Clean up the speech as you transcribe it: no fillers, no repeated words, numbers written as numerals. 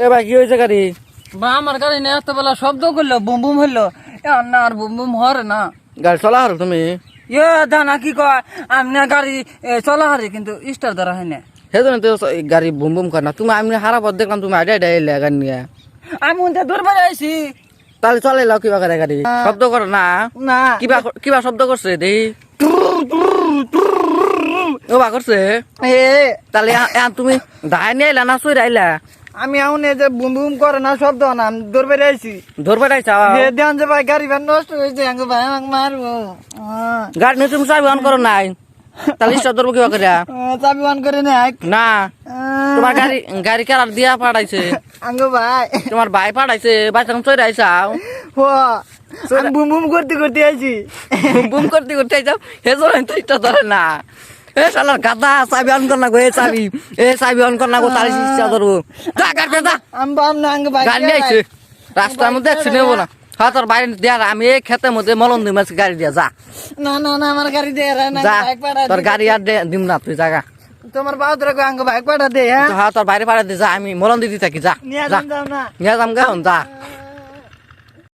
এ ভাই কি হয়েছে গাড়ি? বা আমার গাড়ি নিয়ে এত বেলা শব্দ করলো, বুম বুম হইলো। এখন না আর বুম বুম হরে না। গাড়ি চলা হলো তুমি? ইয়ে দানা কি কয়, আমি না গাড়ি চলা হারি কিন্তু স্টার ধরা হয় না। সেজন্য তো গাড়ি বুম বুম করে না। তুমি আমি হারা পথ দেখলাম তুমি আইডা আইডা এলে গাড়ি নিয়ে। আমি উনতে দূর বেড়ে আইছি। তাহলে চলে লাও কিবা করে গাড়ি? শব্দ করো না? না কিবা কিবা শব্দ করছে দেই? ও বা করছে? এ তাহলে তুমি দায় নিয়ে আইলা না চুই আইলা? আমি এখন এই যে বুম বুম করে না শব্দ না, আমি দূর বেড়ে আইছি। ধরবে চাও? দেন যে ভাই গাড়ি ভ্যান নষ্ট হয়েছে, আঙ্গো ভাই আমাকে মারবো। গাড়ি নিয়ে তুমি চাবি অন করো নাই? তাহলে স্টার ধরবো কিবা করে? চাবি অন করে নে না তোমার গাড়ি গাড়ি কেলার দিয়া পাঠাইছে। আঙ্গো ভাই তোমার ভাই পাঠাইছে, বাচ্চা চলে আইসাও। হো আমি বুম বুম করতে করতে আইছি। বুম বুম করতে করতে আইসাও, হে জোরে তো স্টার ধরে না। এ শালার গাদা, চাবি অন কর না গো, চাবি অন কর না গো, তাহলে স্টার ধরবো। যা গাড়ি যা, আমি বাম না আঙ্গো ভাই গাড়ি নিয়ে আইছে রাস্তার মধ্যে অ্যাক্সিডেন্ট নেবো না। হ্যাঁ তোর বাইরে দিয়া আমি এই ক্ষেতের মধ্যে মলন দিম আজকে গাড়ি দিয়া যা না না না আমার গাড়ি দে রে না যা, বাইক পাড়া তোর গাড়ি আর দিম না তুই জাগা। তোমার বাউদরে কো আঙ্গো বাইক পাড়া দে। হ্যাঁ হ্যাঁ তোর বাইরে পাড়া দে, যা আমি মলন দিতে থাকি, যা নিয়ে যা যাও না। নিয়ে যাম গা যা।